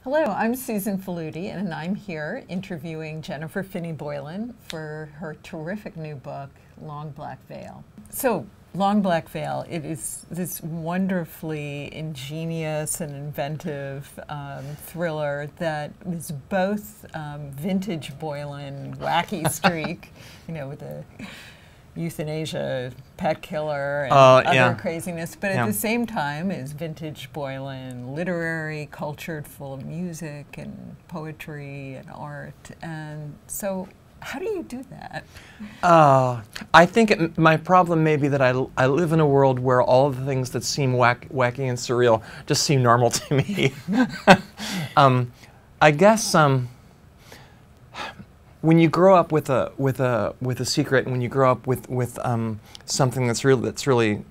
Hello, I'm Susan Faludi, and I'm here interviewing Jennifer Finney Boylan for her terrific new book, Long Black Veil. So, Long Black Veil, it is this wonderfully ingenious and inventive thriller that is both vintage Boylan, wacky streak, with the euthanasia, pet killer, and other craziness, but at the same time is vintage Boylan, literary, cultured, full of music and poetry and art. And so how do you do that? I think my problem may be that I live in a world where all of the things that seem wacky and surreal just seem normal to me. I guess when you grow up with a secret, and when you grow up with something that's really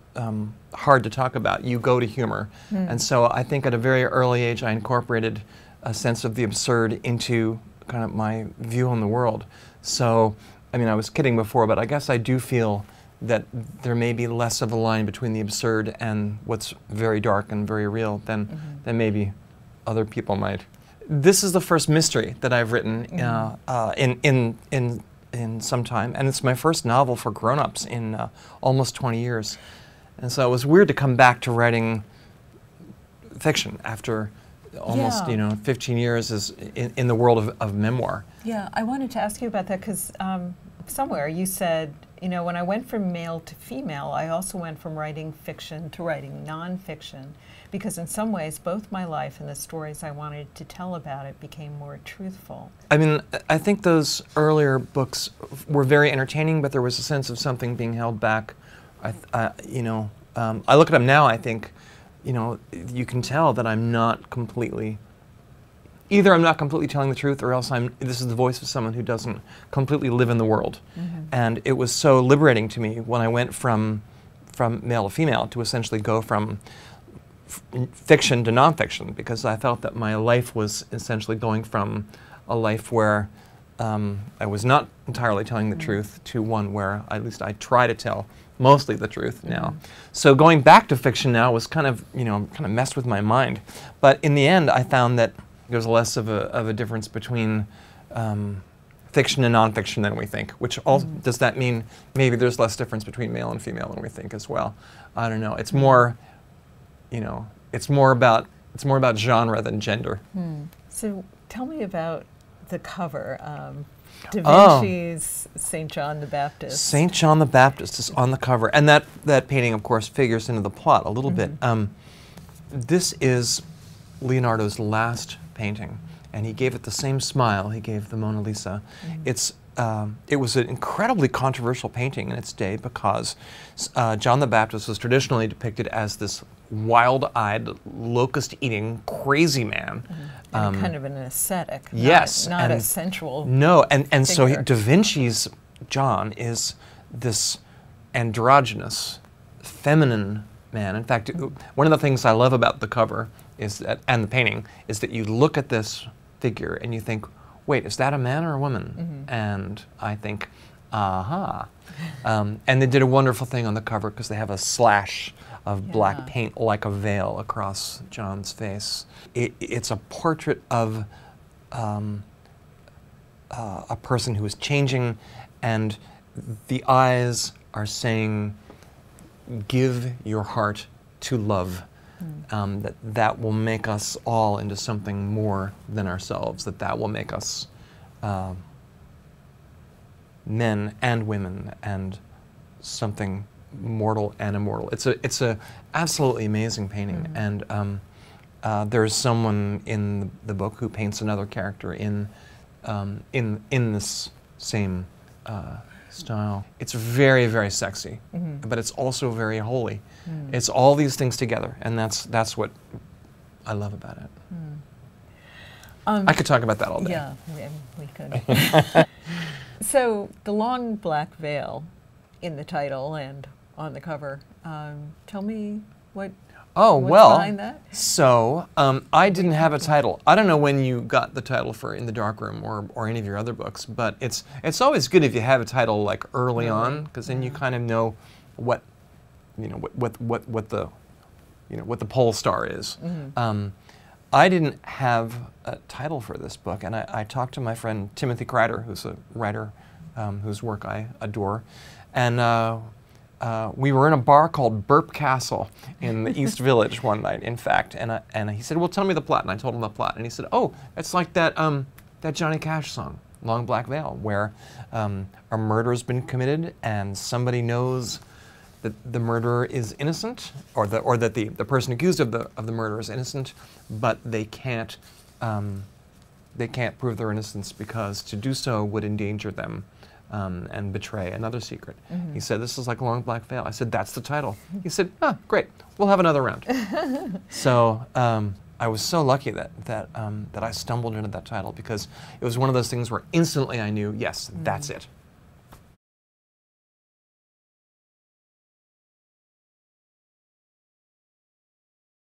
hard to talk about, you go to humor. And so I think at a very early age I incorporated a sense of the absurd into kind of my view on the world. So, I mean, I was kidding before, but I guess I do feel that there may be less of a line between the absurd and what's very dark and very real than maybe other people might. This is the first mystery that I've written in some time, and it's my first novel for grown-ups in almost 20 years. And so it was weird to come back to writing fiction after almost 15 years in the world of memoir. Yeah, I wanted to ask you about that because somewhere you said, when I went from male to female, I also went from writing fiction to writing nonfiction, because in some ways both my life and the stories I wanted to tell about it became more truthful. I mean, I think those earlier books were very entertaining, but there was a sense of something being held back. I look at them now, I think, you can tell that I'm not completely, either I'm not completely telling the truth, or else this is the voice of someone who doesn't completely live in the world. And it was so liberating to me when I went from male to female to essentially go from fiction to nonfiction, because I felt that my life was essentially going from a life where I was not entirely telling the truth to one where at least I try to tell mostly the truth now. So going back to fiction now was kind of messed with my mind. But in the end, I found that there's less of a difference between fiction and nonfiction than we think. Which also does that mean maybe there's less difference between male and female than we think as well? I don't know. It's more, it's more about genre than gender. So tell me about the cover. Da Vinci's St. John the Baptist. St. John the Baptist is on the cover, and that painting, of course, figures into the plot a little bit. This is Leonardo's last painting, and he gave it the same smile he gave the Mona Lisa. It was an incredibly controversial painting in its day because John the Baptist was traditionally depicted as this wild-eyed, locust-eating, crazy man. And kind of an ascetic, not a sensual and so Da Vinci's John is this androgynous, feminine man. In fact, one of the things I love about the cover is that, and the painting, is that you look at this figure and you think, wait, is that a man or a woman? And I think, aha. And they did a wonderful thing on the cover because they have a slash of black paint like a veil across John's face. It's a portrait of a person who is changing, and the eyes are saying, give your heart to love. That will make us all into something more than ourselves, that will make us men and women and something mortal and immortal. It's a absolutely amazing painting, and there's someone in the book who paints another character in this same style. It's very, very sexy, but it's also very holy. It's all these things together, and that's what I love about it. I could talk about that all day. Yeah, we could. So the long black veil in the title and on the cover. Tell me what's behind that? So I didn't have a title. I don't know when you got the title for In the Darkroom or any of your other books, but it's always good if you have a title like early on, because then you kind of know what the pole star is. I didn't have a title for this book, and I talked to my friend Timothy Kreider, who's a writer whose work I adore, and we were in a bar called Burp Castle in the East Village one night, in fact, and he said, well, tell me the plot, and I told him the plot, and he said, oh, it's like that Johnny Cash song, Long Black Veil, where a murder's been committed and somebody knows that the murderer is innocent, or that the person accused of the murder is innocent, but they can't prove their innocence because to do so would endanger them and betray another secret. He said, this is like Long Black Veil. I said, that's the title. He said, oh, great, we'll have another round. So I was so lucky that I stumbled into that title, because it was one of those things where instantly I knew, yes, that's it.